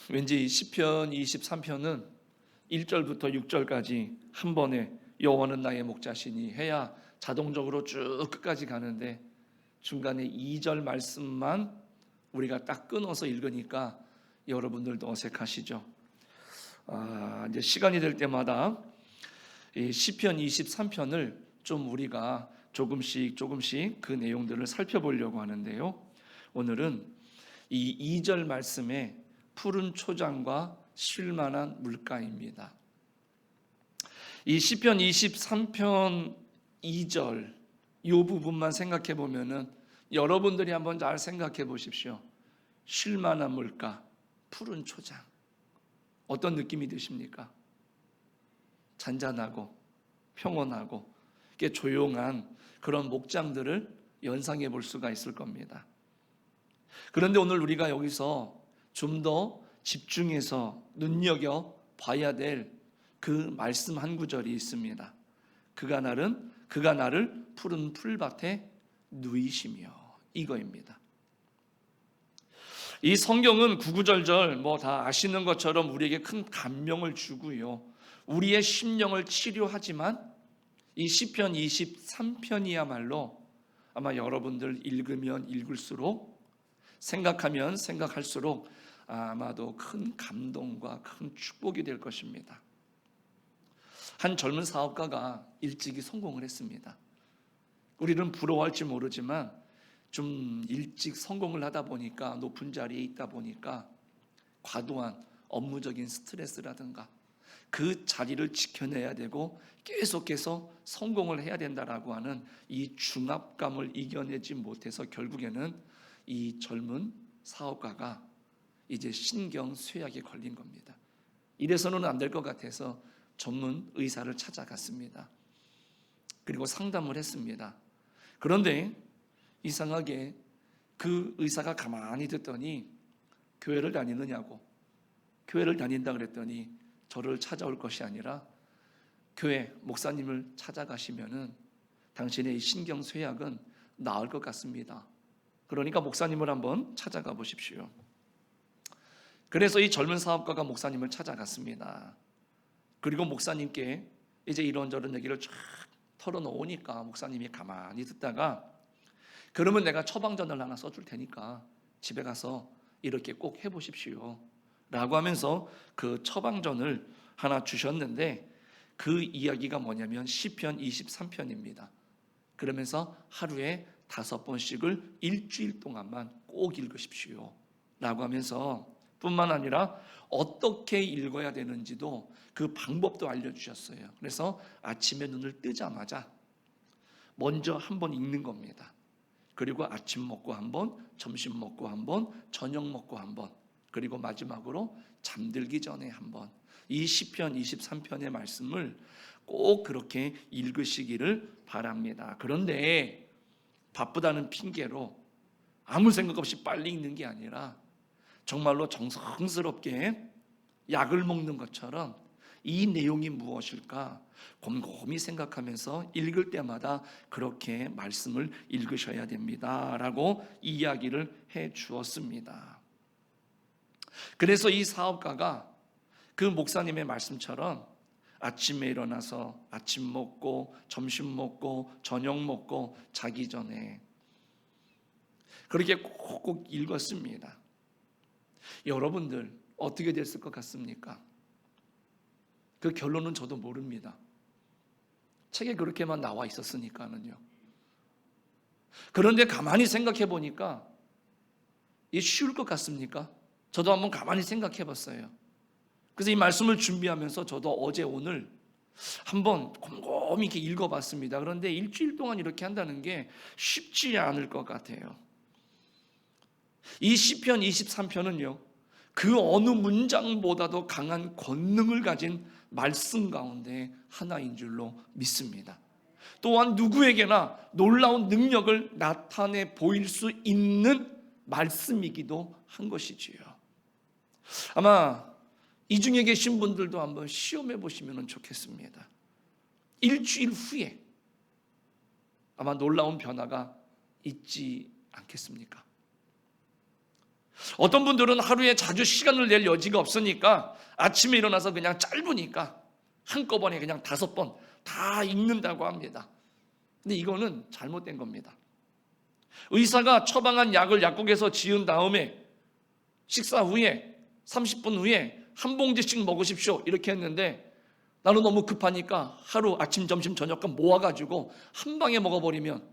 왠지 시편 23편은 1절부터 6절까지 한 번에 여호와는 나의 목자시니 해야 자동적으로 쭉 끝까지 가는데 중간에 2절 말씀만 우리가 딱 끊어서 읽으니까 여러분들도 어색하시죠? 이제 시간이 될 때마다 이 시편 23편을 좀 우리가 조금씩 그 내용들을 살펴보려고 하는데요. 오늘은 이 2절 말씀에 푸른 초장과 쉴만한 물가입니다. 이 시편 23편 2절 이 부분만 생각해 보면은 여러분들이 한번 잘 생각해 보십시오. 쉴만한 물가, 푸른 초장 어떤 느낌이 드십니까? 잔잔하고 평온하고 이렇게 조용한 그런 목장들을 연상해 볼 수가 있을 겁니다. 그런데 오늘 우리가 여기서 좀 더 집중해서 눈여겨 봐야 될 그 말씀 한 구절이 있습니다. 그가 나를 푸른 풀밭에 누이시며, 이거입니다. 이 성경은 구구절절 다 아시는 것처럼 우리에게 큰 감명을 주고요, 우리의 심령을 치료하지만 이 시편 23편이야말로 아마 여러분들 읽으면 읽을수록, 생각하면 생각할수록 아마도 큰 감동과 큰 축복이 될 것입니다. 한 젊은 사업가가 일찍이 성공을 했습니다. 우리는 부러워할지 모르지만 좀 일찍 성공을 하다 보니까, 높은 자리에 있다 보니까 과도한 업무적인 스트레스라든가 그 자리를 지켜내야 되고 계속해서 성공을 해야 된다라고 하는 이 중압감을 이겨내지 못해서 결국에는 이 젊은 사업가가 이제 신경쇠약에 걸린 겁니다. 이래서는 안 될 것 같아서 전문 의사를 찾아갔습니다. 그리고 상담을 했습니다. 그런데 이상하게 그 의사가 가만히 듣더니 교회를 다니느냐고, 교회를 다닌다 그랬더니 저를 찾아올 것이 아니라 교회 목사님을 찾아가시면은 당신의 이 신경쇠약은 나을 것 같습니다. 그러니까 목사님을 한번 찾아가 보십시오. 그래서 이 젊은 사업가가 목사님을 찾아갔습니다. 그리고 목사님께 이제 이런저런 얘기를 쫙 털어놓으니까 목사님이 가만히 듣다가, 그러면 내가 처방전을 하나 써줄 테니까 집에 가서 이렇게 꼭 해보십시오 라고 하면서 그 처방전을 하나 주셨는데, 그 이야기가 뭐냐면 시편 23편입니다. 그러면서 하루에 5번씩을 일주일 동안만 꼭 읽으십시오 라고 하면서, 뿐만 아니라 어떻게 읽어야 되는지도 그 방법도 알려주셨어요. 그래서 아침에 눈을 뜨자마자 먼저 한번 읽는 겁니다. 그리고 아침 먹고 한번, 점심 먹고 한번, 저녁 먹고 한번, 그리고 마지막으로 잠들기 전에 한번, 이 시편 23편의 말씀을 꼭 그렇게 읽으시기를 바랍니다. 그런데 바쁘다는 핑계로 아무 생각 없이 빨리 읽는 게 아니라 정말로 정성스럽게 약을 먹는 것처럼 이 내용이 무엇일까 곰곰이 생각하면서 읽을 때마다 그렇게 말씀을 읽으셔야 됩니다 라고 이야기를 해 주었습니다. 그래서 이 사업가가 그 목사님의 말씀처럼 아침에 일어나서 아침 먹고 점심 먹고 저녁 먹고 자기 전에 그렇게 꼭 읽었습니다. 여러분들 어떻게 됐을 것 같습니까? 그 결론은 저도 모릅니다. 책에 그렇게만 나와 있었으니까는요. 그런데 가만히 생각해 보니까 이게 쉬울 것 같습니까? 저도 한번 가만히 생각해 봤어요. 그래서 이 말씀을 준비하면서 저도 어제 오늘 한번 곰곰이 이렇게 읽어봤습니다. 그런데 일주일 동안 이렇게 한다는 게 쉽지 않을 것 같아요. 이 시편 23편은요, 그 어느 문장보다도 강한 권능을 가진 말씀 가운데 하나인 줄로 믿습니다. 또한 누구에게나 놀라운 능력을 나타내 보일 수 있는 말씀이기도 한 것이지요. 아마 이 중에 계신 분들도 한번 시험해 보시면 좋겠습니다. 일주일 후에 아마 놀라운 변화가 있지 않겠습니까? 어떤 분들은 하루에 자주 시간을 낼 여지가 없으니까 아침에 일어나서 그냥 짧으니까 한꺼번에 그냥 5번 다 읽는다고 합니다. 근데 이거는 잘못된 겁니다. 의사가 처방한 약을 약국에서 지은 다음에 식사 후에 30분 후에 한 봉지씩 먹으십시오 이렇게 했는데, 나는 너무 급하니까 하루 아침, 점심, 저녁과 모아가지고 한 방에 먹어버리면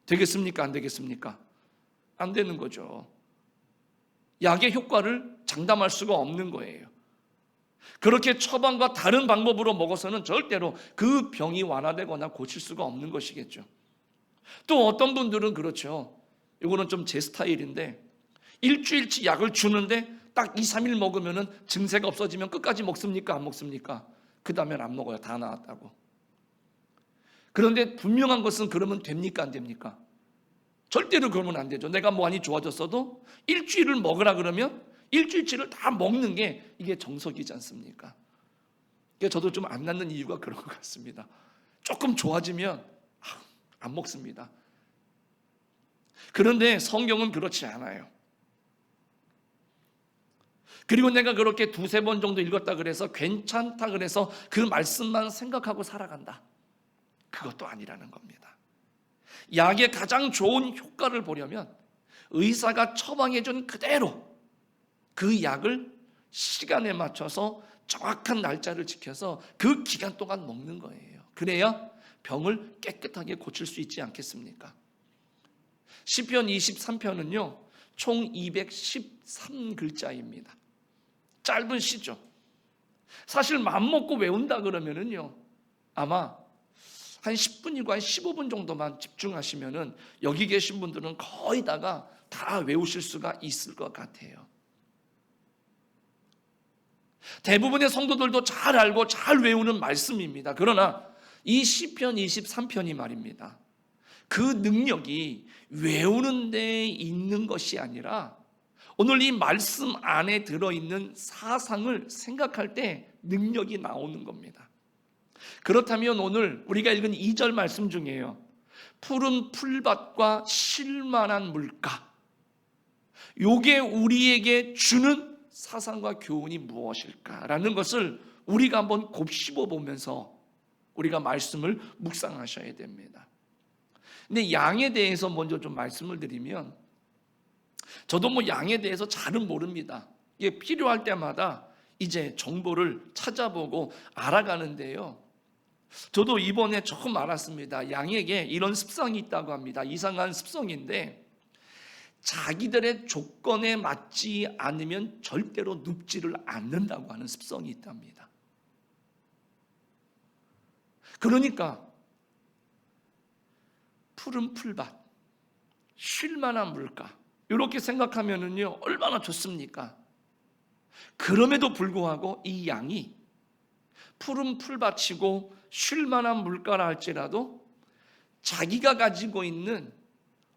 되겠습니까? 안 되겠습니까? 안 되는 거죠. 약의 효과를 장담할 수가 없는 거예요. 그렇게 처방과 다른 방법으로 먹어서는 절대로 그 병이 완화되거나 고칠 수가 없는 것이겠죠. 또 어떤 분들은 그렇죠. 이거는 좀 제 스타일인데, 일주일치 약을 주는데 딱 2, 3일 먹으면 증세가 없어지면 끝까지 먹습니까? 안 먹습니까? 그 다음엔 안 먹어요. 다 나았다고. 그런데 분명한 것은 그러면 됩니까? 안 됩니까? 절대로 그러면 안 되죠. 내가 많이 좋아졌어도 일주일을 먹으라 그러면 일주일치를 다 먹는 게 이게 정석이지 않습니까? 저도 좀 안 낫는 이유가 그런 것 같습니다. 조금 좋아지면 안 먹습니다. 그런데 성경은 그렇지 않아요. 그리고 내가 그렇게 2, 3번 정도 읽었다 그래서 괜찮다 그래서 그 말씀만 생각하고 살아간다, 그것도 아니라는 겁니다. 약의 가장 좋은 효과를 보려면 의사가 처방해준 그대로 그 약을 시간에 맞춰서 정확한 날짜를 지켜서 그 기간 동안 먹는 거예요. 그래야 병을 깨끗하게 고칠 수 있지 않겠습니까? 시편 23편은요 총 213글자입니다. 짧은 시죠. 사실 맘먹고 외운다 그러면은요 아마 한 10분이고 한 15분 정도만 집중하시면은 여기 계신 분들은 거의 다가 다 외우실 수가 있을 것 같아요. 대부분의 성도들도 잘 알고 잘 외우는 말씀입니다. 그러나 이 시편 23편이 말입니다, 그 능력이 외우는 데 있는 것이 아니라 오늘 이 말씀 안에 들어있는 사상을 생각할 때 능력이 나오는 겁니다. 그렇다면 오늘 우리가 읽은 2절 말씀 중에요, 푸른 풀밭과 쉴만한 물가, 요게 우리에게 주는 사상과 교훈이 무엇일까라는 것을 우리가 한번 곱씹어 보면서 우리가 말씀을 묵상하셔야 됩니다. 근데 양에 대해서 먼저 좀 말씀을 드리면, 저도 양에 대해서 잘은 모릅니다. 이게 필요할 때마다 이제 정보를 찾아보고 알아가는데요, 저도 이번에 처음 알았습니다. 양에게 이런 습성이 있다고 합니다. 이상한 습성인데, 자기들의 조건에 맞지 않으면 절대로 눕지를 않는다고 하는 습성이 있답니다. 그러니까 푸른 풀밭, 쉴만한 물가, 이렇게 생각하면은요 얼마나 좋습니까? 그럼에도 불구하고 이 양이 푸른 풀밭이고 쉴만한 물가라 할지라도 자기가 가지고 있는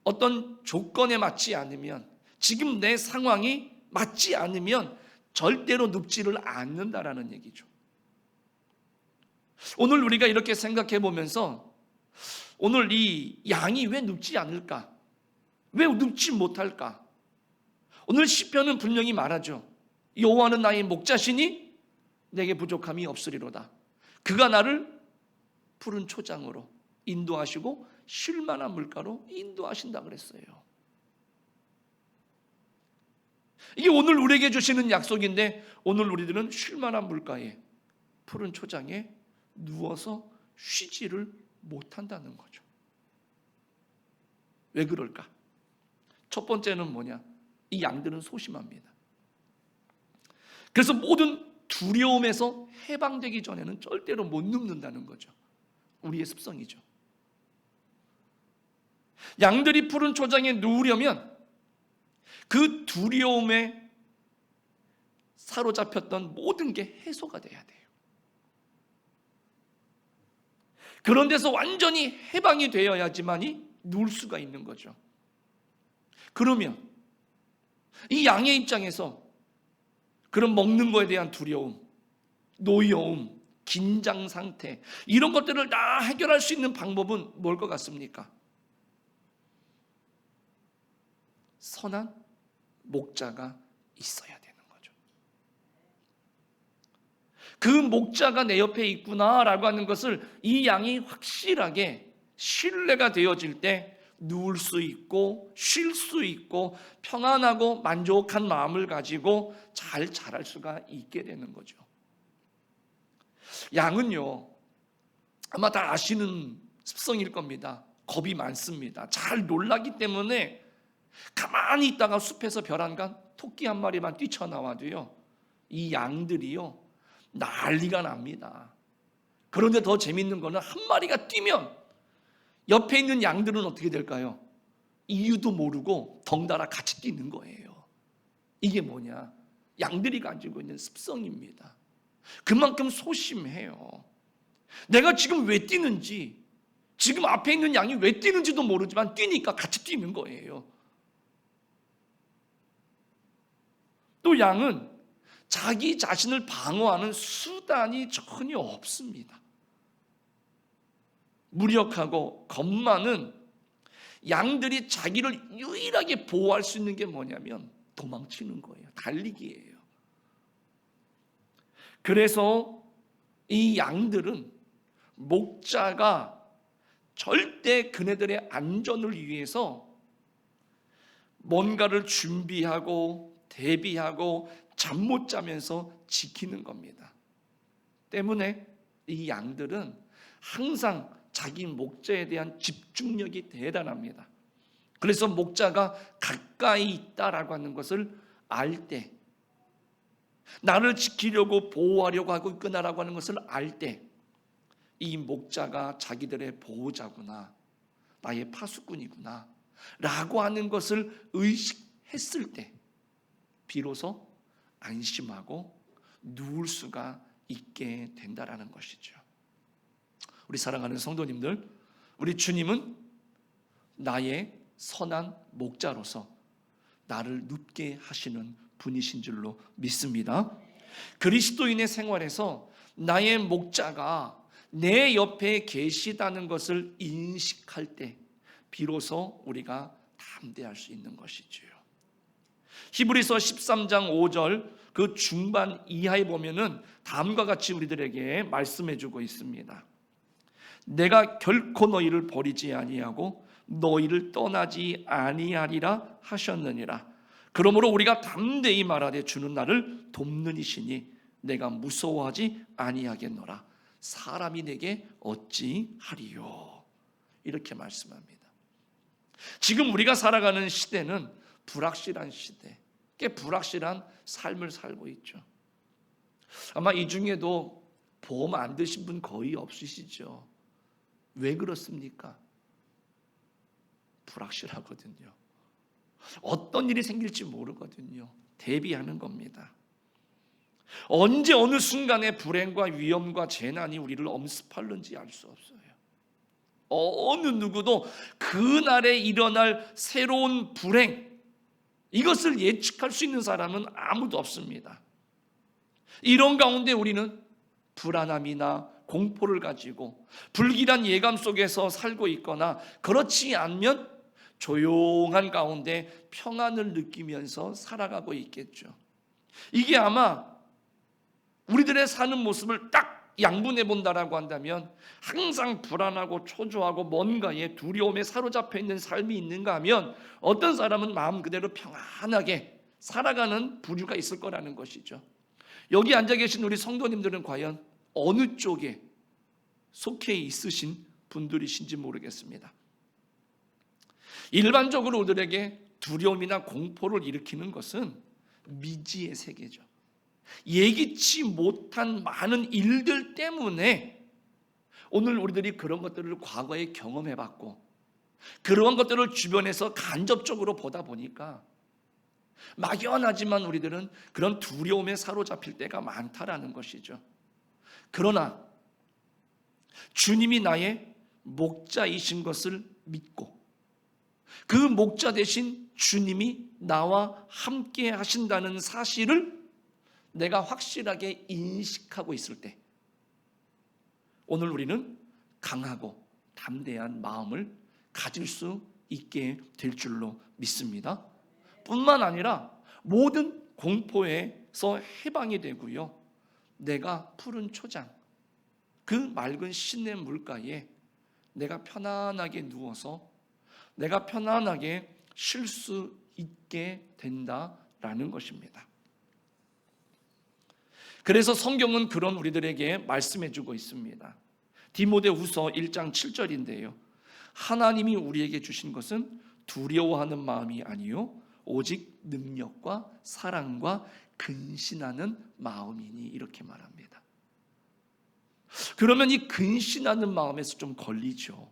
어떤 조건에 맞지 않으면, 지금 내 상황이 맞지 않으면 절대로 눕지를 않는다라는 얘기죠. 오늘 우리가 이렇게 생각해 보면서 오늘 이 양이 왜 눕지 않을까? 왜 눕지 못할까? 오늘 시편은 분명히 말하죠. 여호와는 나의 목자시니 내게 부족함이 없으리로다. 그가 나를 푸른 초장으로 인도하시고 쉴만한 물가로 인도하신다 그랬어요. 이게 오늘 우리에게 주시는 약속인데, 오늘 우리들은 쉴만한 물가에 푸른 초장에 누워서 쉬지를 못한다는 거죠. 왜 그럴까? 첫 번째는 뭐냐? 이 양들은 소심합니다. 그래서 모든 두려움에서 해방되기 전에는 절대로 못 눕는다는 거죠. 우리의 습성이죠. 양들이 푸른 초장에 누우려면 그 두려움에 사로잡혔던 모든 게 해소가 돼야 돼요. 그런 데서 완전히 해방이 되어야지만이 누울 수가 있는 거죠. 그러면 이 양의 입장에서 그런 먹는 거에 대한 두려움, 노여움, 긴장 상태, 이런 것들을 다 해결할 수 있는 방법은 뭘 것 같습니까? 선한 목자가 있어야 되는 거죠. 그 목자가 내 옆에 있구나라고 하는 것을 이 양이 확실하게 신뢰가 되어질 때 누울 수 있고 쉴 수 있고 평안하고 만족한 마음을 가지고 잘 자랄 수가 있게 되는 거죠. 양은요, 아마 다 아시는 습성일 겁니다. 겁이 많습니다. 잘 놀라기 때문에 가만히 있다가 숲에서 벼랑간 토끼 한 마리만 뛰쳐나와도요, 이 양들이요 난리가 납니다. 그런데 더 재밌는 거는 한 마리가 뛰면 옆에 있는 양들은 어떻게 될까요? 이유도 모르고 덩달아 같이 뛰는 거예요. 이게 뭐냐? 양들이 가지고 있는 습성입니다. 그만큼 소심해요. 내가 지금 왜 뛰는지, 지금 앞에 있는 양이 왜 뛰는지도 모르지만 뛰니까 같이 뛰는 거예요. 또 양은 자기 자신을 방어하는 수단이 전혀 없습니다. 무력하고 겁 많은 양들이 자기를 유일하게 보호할 수 있는 게 뭐냐면 도망치는 거예요. 달리기예요. 그래서 이 양들은 목자가 절대 그네들의 안전을 위해서 뭔가를 준비하고 대비하고 잠 못 자면서 지키는 겁니다. 때문에 이 양들은 항상 자기 목자에 대한 집중력이 대단합니다. 그래서 목자가 가까이 있다라고 하는 것을 알 때, 나를 지키려고 보호하려고 하고 있구나라고 하는 것을 알 때, 이 목자가 자기들의 보호자구나, 나의 파수꾼이구나 라고 하는 것을 의식했을 때 비로소 안심하고 누울 수가 있게 된다라는 것이죠. 우리 사랑하는 성도님들, 우리 주님은 나의 선한 목자로서 나를 눕게 하시는 분이신 줄로 믿습니다. 그리스도인의 생활에서 나의 목자가 내 옆에 계시다는 것을 인식할 때 비로소 우리가 담대할 수 있는 것이지요. 히브리서 13장 5절 그 중반 이하에 보면은 다음과 같이 우리들에게 말씀해 주고 있습니다. 내가 결코 너희를 버리지 아니하고 너희를 떠나지 아니하리라 하셨느니라. 그러므로 우리가 담대히 말하되 주는 나를 돕는 이시니 내가 무서워하지 아니하겠노라. 사람이 내게 어찌하리요. 이렇게 말씀합니다. 지금 우리가 살아가는 시대는 불확실한 시대, 꽤 불확실한 삶을 살고 있죠. 아마 이 중에도 보험 안 드신 분 거의 없으시죠. 왜 그렇습니까? 불확실하거든요. 어떤 일이 생길지 모르거든요. 대비하는 겁니다. 언제 어느 순간에 불행과 위험과 재난이 우리를 엄습하는지 알 수 없어요. 어느 누구도 그날에 일어날 새로운 불행, 이것을 예측할 수 있는 사람은 아무도 없습니다. 이런 가운데 우리는 불안함이나 공포를 가지고 불길한 예감 속에서 살고 있거나 그렇지 않으면 조용한 가운데 평안을 느끼면서 살아가고 있겠죠. 이게 아마 우리들의 사는 모습을 딱 양분해 본다라고 한다면 항상 불안하고 초조하고 뭔가에 두려움에 사로잡혀 있는 삶이 있는가 하면 어떤 사람은 마음 그대로 평안하게 살아가는 부류가 있을 거라는 것이죠. 여기 앉아 계신 우리 성도님들은 과연 어느 쪽에 속해 있으신 분들이신지 모르겠습니다. 일반적으로 우리들에게 두려움이나 공포를 일으키는 것은 미지의 세계죠. 예기치 못한 많은 일들 때문에 오늘 우리들이 그런 것들을 과거에 경험해봤고 그런 것들을 주변에서 간접적으로 보다 보니까 막연하지만 우리들은 그런 두려움에 사로잡힐 때가 많다라는 것이죠. 그러나 주님이 나의 목자이신 것을 믿고 그 목자 대신 주님이 나와 함께 하신다는 사실을 내가 확실하게 인식하고 있을 때 오늘 우리는 강하고 담대한 마음을 가질 수 있게 될 줄로 믿습니다. 뿐만 아니라 모든 공포에서 해방이 되고요, 내가 푸른 초장, 그 맑은 시냇 물가에 내가 편안하게 누워서 내가 편안하게 쉴 수 있게 된다라는 것입니다. 그래서 성경은 그런 우리들에게 말씀해주고 있습니다. 디모데후서 1장 7절인데요, 하나님이 우리에게 주신 것은 두려워하는 마음이 아니요 오직 능력과 사랑과 근신하는 마음이니, 이렇게 말합니다. 그러면 이 근신하는 마음에서 좀 걸리죠.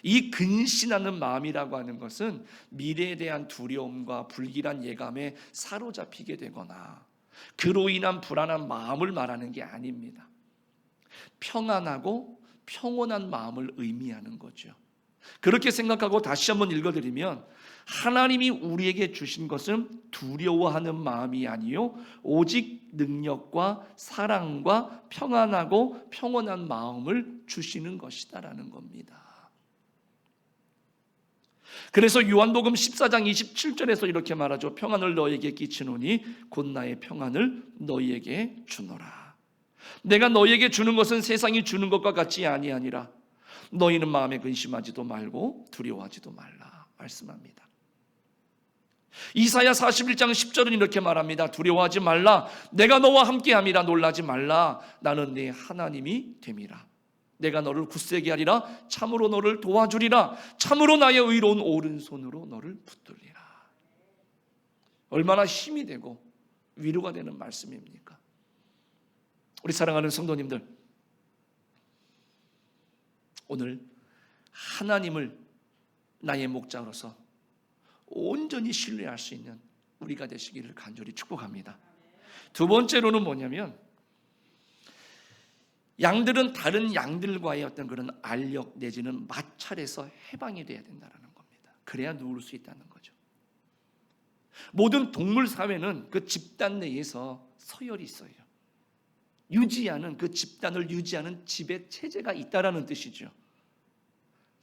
이 근신하는 마음이라고 하는 것은 미래에 대한 두려움과 불길한 예감에 사로잡히게 되거나 그로 인한 불안한 마음을 말하는 게 아닙니다. 평안하고 평온한 마음을 의미하는 거죠. 그렇게 생각하고 다시 한번 읽어드리면, 하나님이 우리에게 주신 것은 두려워하는 마음이 아니요 오직 능력과 사랑과 평안하고 평온한 마음을 주시는 것이다라는 겁니다. 그래서 요한복음 14장 27절에서 이렇게 말하죠. 평안을 너희에게 끼치노니 곧 나의 평안을 너희에게 주노라. 내가 너희에게 주는 것은 세상이 주는 것과 같이 아니하니라. 너희는 마음에 근심하지도 말고 두려워하지도 말라 말씀합니다. 이사야 41장 10절은 이렇게 말합니다. 두려워하지 말라. 내가 너와 함께함이라. 놀라지 말라. 나는 네 하나님이 됨이라. 내가 너를 굳세게 하리라. 참으로 너를 도와주리라. 참으로 나의 의로운 오른손으로 너를 붙들리라. 얼마나 힘이 되고 위로가 되는 말씀입니까? 우리 사랑하는 성도님들, 오늘 하나님을 나의 목자로서 온전히 신뢰할 수 있는 우리가 되시기를 간절히 축복합니다. 두 번째로는 뭐냐면, 양들은 다른 양들과의 어떤 그런 알력 내지는 마찰에서 해방이 돼야 된다는 겁니다. 그래야 누울 수 있다는 거죠. 모든 동물 사회는 그 집단 내에서 서열이 있어요. 유지하는, 그 집단을 유지하는 지배 체제가 있다라는 뜻이죠.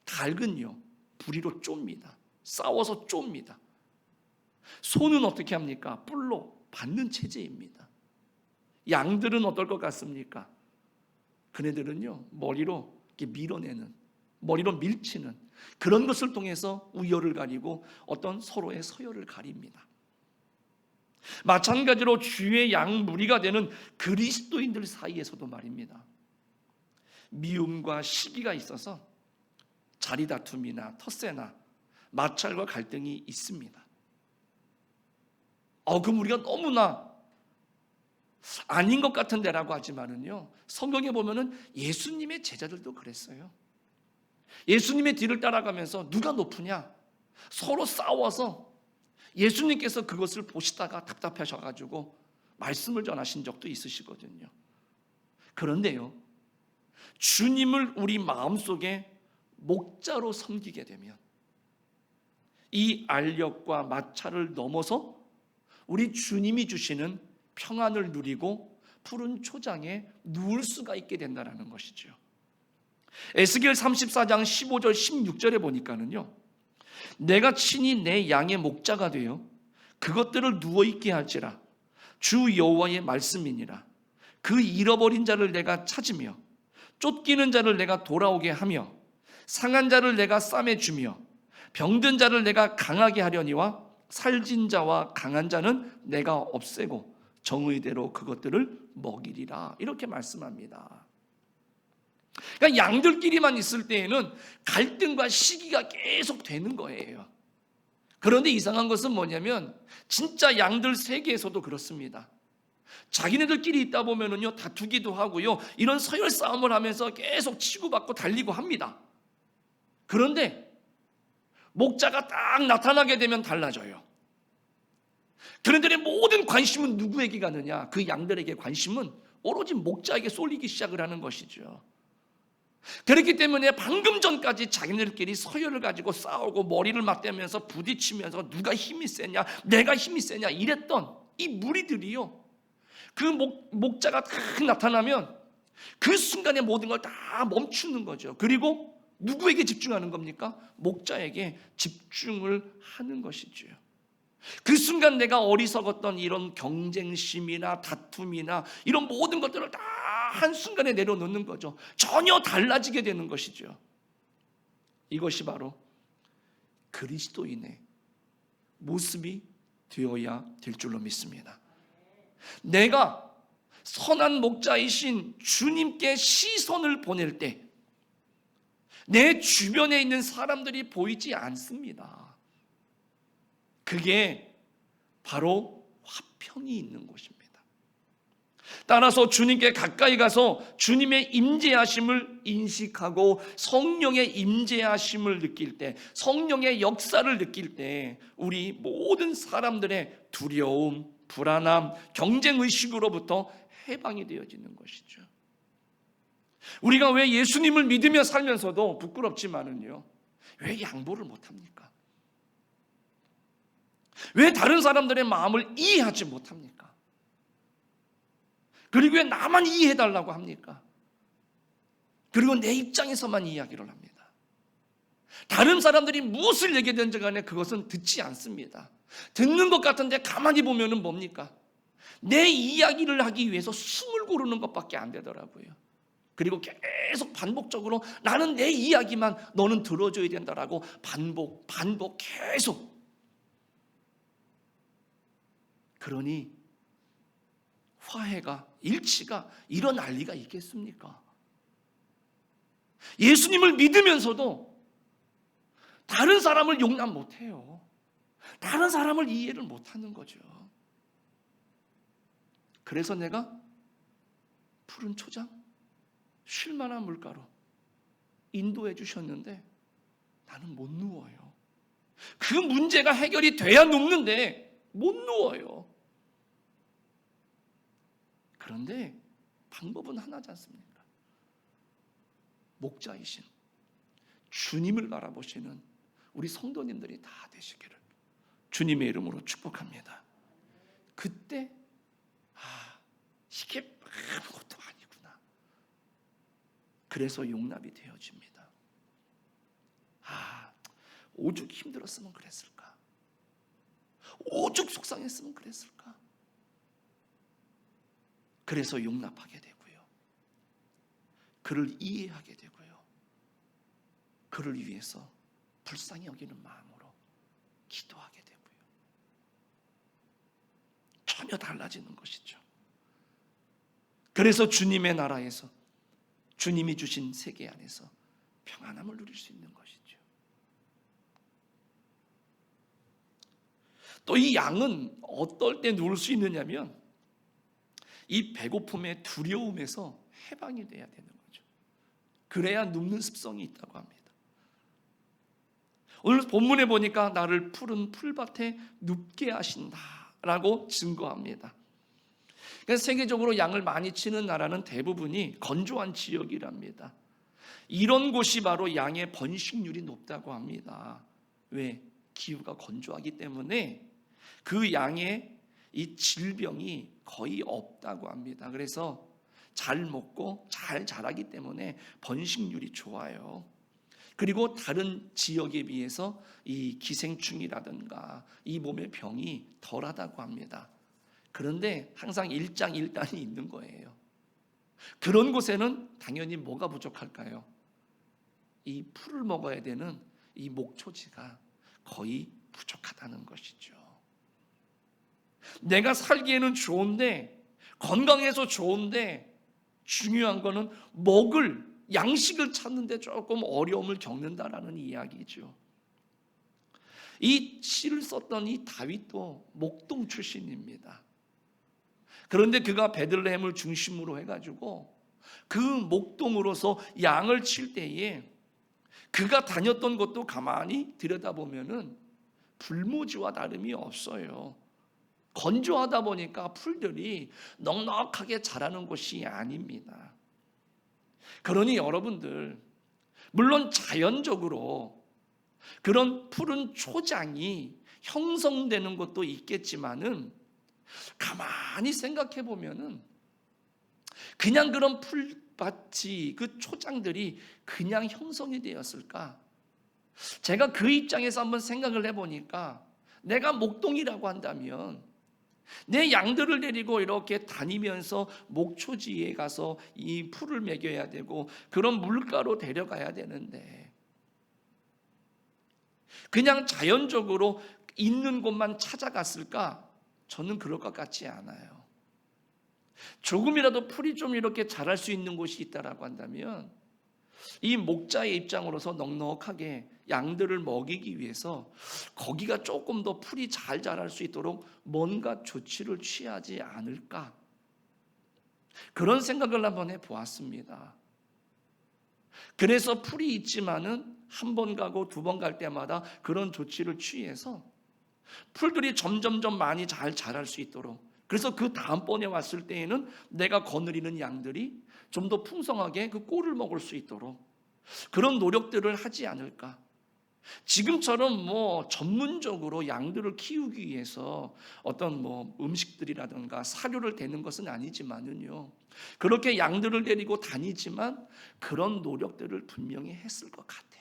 닭은요 부리로 쫭니다. 싸워서 쫭니다. 소는 어떻게 합니까? 뿔로 받는 체제입니다. 양들은 어떨 것 같습니까? 그네들은요 머리로 이렇게 밀어내는, 머리로 밀치는 그런 것을 통해서 우열을 가리고 어떤 서로의 서열을 가립니다. 마찬가지로 주의 양 무리가 되는 그리스도인들 사이에서도 말입니다. 미움과 시기가 있어서 자리다툼이나 텃세나 마찰과 갈등이 있습니다. 그럼 우리가 너무나 아닌 것 같은데라고 하지만은요, 성경에 보면은 예수님의 제자들도 그랬어요. 예수님의 뒤를 따라가면서 누가 높으냐 서로 싸워서 예수님께서 그것을 보시다가 답답하셔가지고 말씀을 전하신 적도 있으시거든요. 그런데요, 주님을 우리 마음속에 목자로 섬기게 되면 이 알력과 마찰을 넘어서 우리 주님이 주시는 평안을 누리고 푸른 초장에 누울 수가 있게 된다는 것이죠. 에스겔 34장 15절 16절에 보니까는요, 내가 친히 내 양의 목자가 되어 그것들을 누워있게 할지라. 주 여호와의 말씀이니라. 그 잃어버린 자를 내가 찾으며 쫓기는 자를 내가 돌아오게 하며 상한 자를 내가 싸매주며 병든 자를 내가 강하게 하려니와 살진 자와 강한 자는 내가 없애고 정의대로 그것들을 먹이리라. 이렇게 말씀합니다. 그러니까 양들끼리만 있을 때에는 갈등과 시기가 계속 되는 거예요. 그런데 이상한 것은 뭐냐면 진짜 양들 세계에서도 그렇습니다. 자기네들끼리 있다 보면은요 다투기도 하고요, 이런 서열 싸움을 하면서 계속 치고받고 달리고 합니다. 그런데 목자가 딱 나타나게 되면 달라져요. 그들의 모든 관심은 누구에게 가느냐? 그 양들에게 관심은 오로지 목자에게 쏠리기 시작을 하는 것이죠. 그렇기 때문에 방금 전까지 자기들끼리 서열을 가지고 싸우고 머리를 맞대면서 부딪히면서 누가 힘이 세냐, 내가 힘이 세냐 이랬던 이 무리들이요, 그 목자가 딱 나타나면 그 순간에 모든 걸 다 멈추는 거죠. 그리고 누구에게 집중하는 겁니까? 목자에게 집중을 하는 것이죠. 그 순간 내가 어리석었던 이런 경쟁심이나 다툼이나 이런 모든 것들을 다 한순간에 내려놓는 거죠. 전혀 달라지게 되는 것이죠. 이것이 바로 그리스도인의 모습이 되어야 될 줄로 믿습니다. 내가 선한 목자이신 주님께 시선을 보낼 때 내 주변에 있는 사람들이 보이지 않습니다. 그게 바로 화평이 있는 곳입니다. 따라서 주님께 가까이 가서 주님의 임재하심을 인식하고 성령의 임재하심을 느낄 때, 성령의 역사를 느낄 때 우리 모든 사람들의 두려움, 불안함, 경쟁의식으로부터 해방이 되어지는 것이죠. 우리가 왜 예수님을 믿으며 살면서도 부끄럽지만은요, 왜 양보를 못합니까? 왜 다른 사람들의 마음을 이해하지 못합니까? 그리고 왜 나만 이해해달라고 합니까? 그리고 내 입장에서만 이야기를 합니다. 다른 사람들이 무엇을 얘기하든지 간에 그것은 듣지 않습니다. 듣는 것 같은데 가만히 보면은 뭡니까? 내 이야기를 하기 위해서 숨을 고르는 것밖에 안 되더라고요. 그리고 계속 반복적으로 나는 내 이야기만 너는 들어줘야 된다라고 반복 계속. 그러니 화해가, 일치가 일어날 리가 있겠습니까? 예수님을 믿으면서도 다른 사람을 용납 못해요. 다른 사람을 이해를 못하는 거죠. 그래서 내가 푸른 초장, 쉴만한 물가로 인도해 주셨는데 나는 못 누워요. 그 문제가 해결이 돼야 눕는데 못 누워요. 그런데 방법은 하나지 않습니까? 목자이신 주님을 바라보시는 우리 성도님들이 다 되시기를 주님의 이름으로 축복합니다. 그때 이게 아무것도 아니구나. 그래서 용납이 되어집니다. 오죽 힘들었으면 그랬을까? 오죽 속상했으면 그랬을까? 그래서 용납하게 되고요. 그를 이해하게 되고요. 그를 위해서 불쌍히 여기는 마음으로 기도하게 되고요. 전혀 달라지는 것이죠. 그래서 주님의 나라에서 주님이 주신 세계 안에서 평안함을 누릴 수 있는 것이죠. 또 이 양은 어떨 때 누울 수 있느냐면 이 배고픔의 두려움에서 해방이 돼야 되는 거죠. 그래야 눕는 습성이 있다고 합니다. 오늘 본문에 보니까 나를 푸른 풀밭에 눕게 하신다라고 증거합니다. 그래서 세계적으로 양을 많이 치는 나라는 대부분이 건조한 지역이랍니다. 이런 곳이 바로 양의 번식률이 높다고 합니다. 왜? 기후가 건조하기 때문에 그 양의 이 질병이 거의 없다고 합니다. 그래서 잘 먹고 잘 자라기 때문에 번식률이 좋아요. 그리고 다른 지역에 비해서 이 기생충이라든가 이 몸의 병이 덜하다고 합니다. 그런데 항상 일장일단이 있는 거예요. 그런 곳에는 당연히 뭐가 부족할까요? 이 풀을 먹어야 되는 이 목초지가 거의 부족하다는 것이죠. 내가 살기에는 좋은데, 건강해서 좋은데 중요한 거는 먹을 양식을 찾는데 조금 어려움을 겪는다라는 이야기죠. 이 시를 썼던 이 다윗도 목동 출신입니다. 그런데 그가 베들레헴을 중심으로 해가지고 그 목동으로서 양을 칠 때에 그가 다녔던 곳도 가만히 들여다보면은 불모지와 다름이 없어요. 건조하다 보니까 풀들이 넉넉하게 자라는 곳이 아닙니다. 그러니 여러분들, 물론 자연적으로 그런 푸른 초장이 형성되는 것도 있겠지만은 가만히 생각해 보면은 그냥 그런 풀밭이, 그 초장들이 그냥 형성이 되었을까? 제가 그 입장에서 한번 생각을 해보니까 내가 목동이라고 한다면 내 양들을 데리고 이렇게 다니면서 목초지에 가서 이 풀을 먹여야 되고 그런 물가로 데려가야 되는데 그냥 자연적으로 있는 곳만 찾아갔을까? 저는 그럴 것 같지 않아요. 조금이라도 풀이 좀 이렇게 자랄 수 있는 곳이 있다라고 한다면 이 목자의 입장으로서 넉넉하게 양들을 먹이기 위해서 거기가 조금 더 풀이 잘 자랄 수 있도록 뭔가 조치를 취하지 않을까? 그런 생각을 한번 해보았습니다. 그래서 풀이 있지만은 한 번 가고 두 번 갈 때마다 그런 조치를 취해서 풀들이 점점점 많이 잘 자랄 수 있도록, 그래서 그 다음번에 왔을 때에는 내가 거느리는 양들이 좀 더 풍성하게 그 꼴을 먹을 수 있도록 그런 노력들을 하지 않을까. 지금처럼 전문적으로 양들을 키우기 위해서 어떤 음식들이라든가 사료를 대는 것은 아니지만은요, 그렇게 양들을 데리고 다니지만 그런 노력들을 분명히 했을 것 같아요.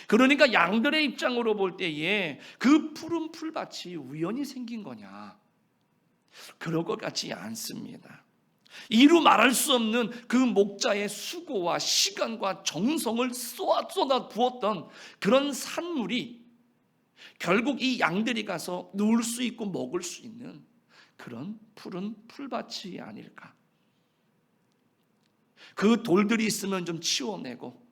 그러니까 양들의 입장으로 볼 때에 그 푸른 풀밭이 우연히 생긴 거냐? 그럴 것 같지 않습니다. 이루 말할 수 없는 그 목자의 수고와 시간과 정성을 쏟아 부었던 그런 산물이 결국 이 양들이 가서 누울 수 있고 먹을 수 있는 그런 푸른 풀밭이 아닐까. 그 돌들이 있으면 좀 치워내고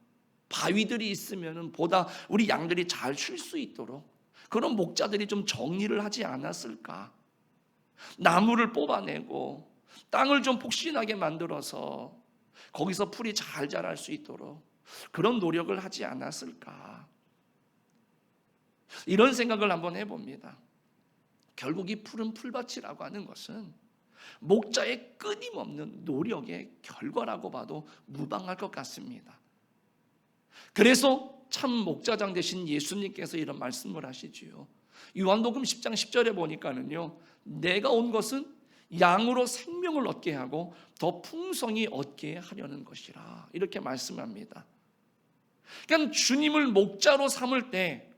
바위들이 있으면 보다 우리 양들이 잘 쉴 수 있도록 그런 목자들이 좀 정리를 하지 않았을까. 나무를 뽑아내고 땅을 좀 폭신하게 만들어서 거기서 풀이 잘 자랄 수 있도록 그런 노력을 하지 않았을까. 이런 생각을 한번 해봅니다. 결국 이 푸른 풀밭이라고 하는 것은 목자의 끊임없는 노력의 결과라고 봐도 무방할 것 같습니다. 그래서 참 목자장 되신 예수님께서 이런 말씀을 하시지요. 요한복음 10장 10절에 보니까는요, 내가 온 것은 양으로 생명을 얻게 하고 더 풍성히 얻게 하려는 것이라, 이렇게 말씀합니다. 그러니까 주님을 목자로 삼을 때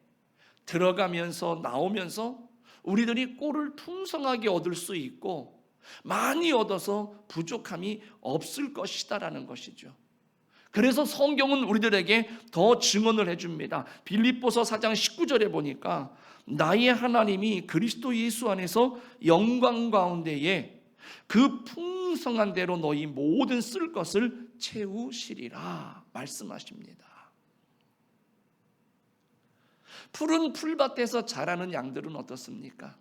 들어가면서 나오면서 우리들이 꼴을 풍성하게 얻을 수 있고 많이 얻어서 부족함이 없을 것이다라는 것이죠. 그래서 성경은 우리들에게 더 증언을 해줍니다. 빌립보서 4장 19절에 보니까 나의 하나님이 그리스도 예수 안에서 영광 가운데에 그 풍성한 대로 너희 모든 쓸 것을 채우시리라 말씀하십니다. 푸른 풀밭에서 자라는 양들은 어떻습니까?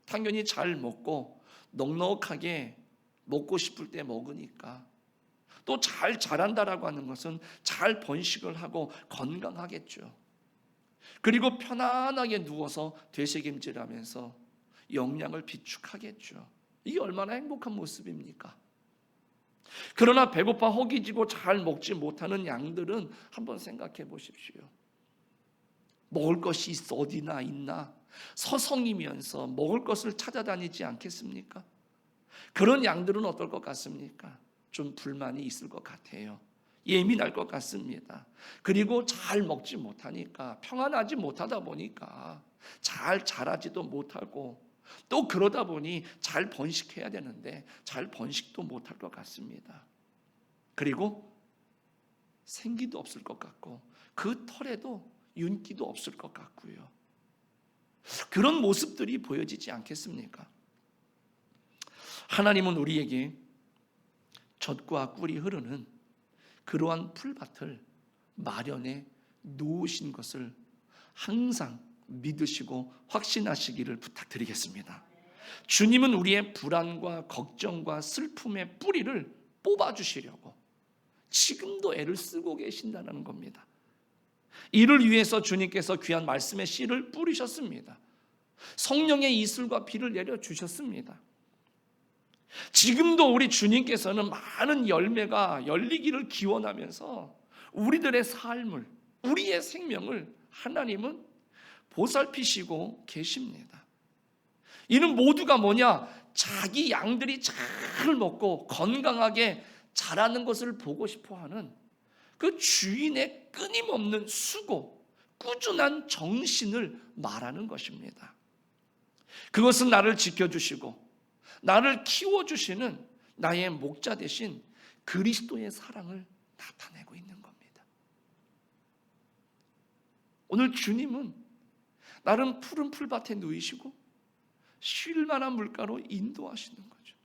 당연히 잘 먹고 넉넉하게 먹고 싶을 때 먹으니까, 또 잘 자란다라고 하는 것은 잘 번식을 하고 건강하겠죠. 그리고 편안하게 누워서 되새김질하면서 영양을 비축하겠죠. 이게 얼마나 행복한 모습입니까? 그러나 배고파 허기지고 잘 먹지 못하는 양들은 한번 생각해 보십시오. 먹을 것이 어디나 있나 서성이면서 먹을 것을 찾아다니지 않겠습니까? 그런 양들은 어떨 것 같습니까? 좀 불만이 있을 것 같아요. 예민할 것 같습니다. 그리고 잘 먹지 못하니까, 평안하지 못하다 보니까 잘 자라지도 못하고, 또 그러다 보니 잘 번식해야 되는데 잘 번식도 못할 것 같습니다. 그리고 생기도 없을 것 같고 그 털에도 윤기도 없을 것 같고요. 그런 모습들이 보여지지 않겠습니까? 하나님은 우리에게 젖과 꿀이 흐르는 그러한 풀밭을 마련해 놓으신 것을 항상 믿으시고 확신하시기를 부탁드리겠습니다. 주님은 우리의 불안과 걱정과 슬픔의 뿌리를 뽑아주시려고 지금도 애를 쓰고 계신다는 겁니다. 이를 위해서 주님께서 귀한 말씀의 씨를 뿌리셨습니다. 성령의 이슬과 비를 내려주셨습니다. 지금도 우리 주님께서는 많은 열매가 열리기를 기원하면서 우리들의 삶을, 우리의 생명을 하나님은 보살피시고 계십니다. 이는 모두가 뭐냐? 자기 양들이 잘 먹고 건강하게 자라는 것을 보고 싶어하는 그 주인의 끊임없는 수고, 꾸준한 정신을 말하는 것입니다. 그것은 나를 지켜주시고 나를 키워주시는 나의 목자 대신 그리스도의 사랑을 나타내고 있는 겁니다. 오늘 주님은 나를 푸른 풀밭에 누이시고 쉴 만한 물가로 인도하시는 거죠.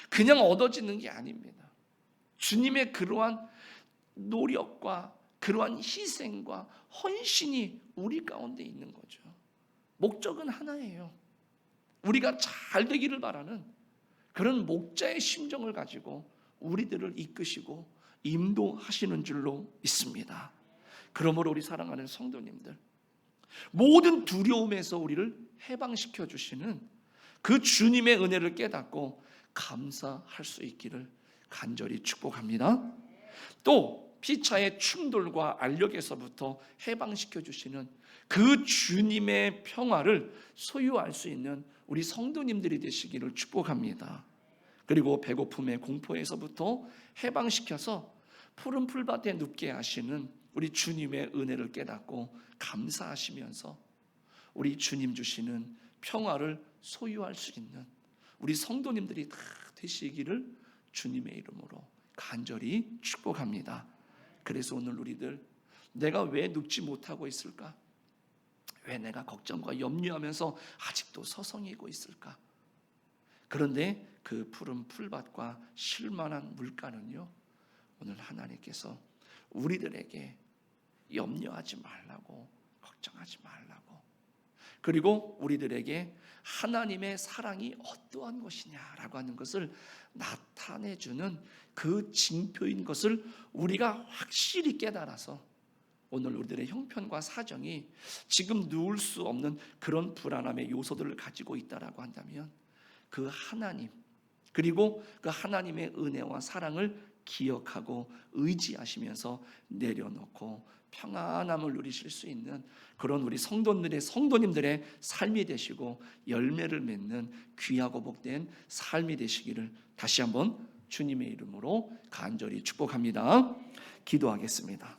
그냥 얻어지는 게 아닙니다. 주님의 그러한 노력과 그러한 희생과 헌신이 우리 가운데 있는 거죠. 목적은 하나예요. 우리가 잘 되기를 바라는 그런 목자의 심정을 가지고 우리들을 이끄시고 인도하시는 줄로 믿습니다. 그러므로 우리 사랑하는 성도님들, 모든 두려움에서 우리를 해방시켜 주시는 그 주님의 은혜를 깨닫고 감사할 수 있기를 간절히 축복합니다. 또 피차의 충돌과 알력에서부터 해방시켜 주시는 그 주님의 평화를 소유할 수 있는 우리 성도님들이 되시기를 축복합니다. 그리고 배고픔의 공포에서부터 해방시켜서 푸른 풀밭에 눕게 하시는 우리 주님의 은혜를 깨닫고 감사하시면서 우리 주님 주시는 평화를 소유할 수 있는 우리 성도님들이 다 되시기를 주님의 이름으로 간절히 축복합니다. 그래서 오늘 우리들, 내가 왜 눕지 못하고 있을까? 왜 내가 걱정과 염려하면서 아직도 서성이고 있을까? 그런데 그 푸른 풀밭과 쉴만한 물가는요, 오늘 하나님께서 우리들에게 염려하지 말라고, 걱정하지 말라고, 그리고 우리들에게 하나님의 사랑이 어떠한 것이냐라고 하는 것을 나타내주는 그 징표인 것을 우리가 확실히 깨달아서 오늘 우리들의 형편과 사정이 지금 누울 수 없는 그런 불안함의 요소들을 가지고 있다라고 한다면 그 하나님, 그리고 그 하나님의 은혜와 사랑을 기억하고 의지하시면서 내려놓고 평안함을 누리실 수 있는 그런 우리 성도님들의 삶이 되시고 열매를 맺는 귀하고 복된 삶이 되시기를 다시 한번 주님의 이름으로 간절히 축복합니다. 기도하겠습니다.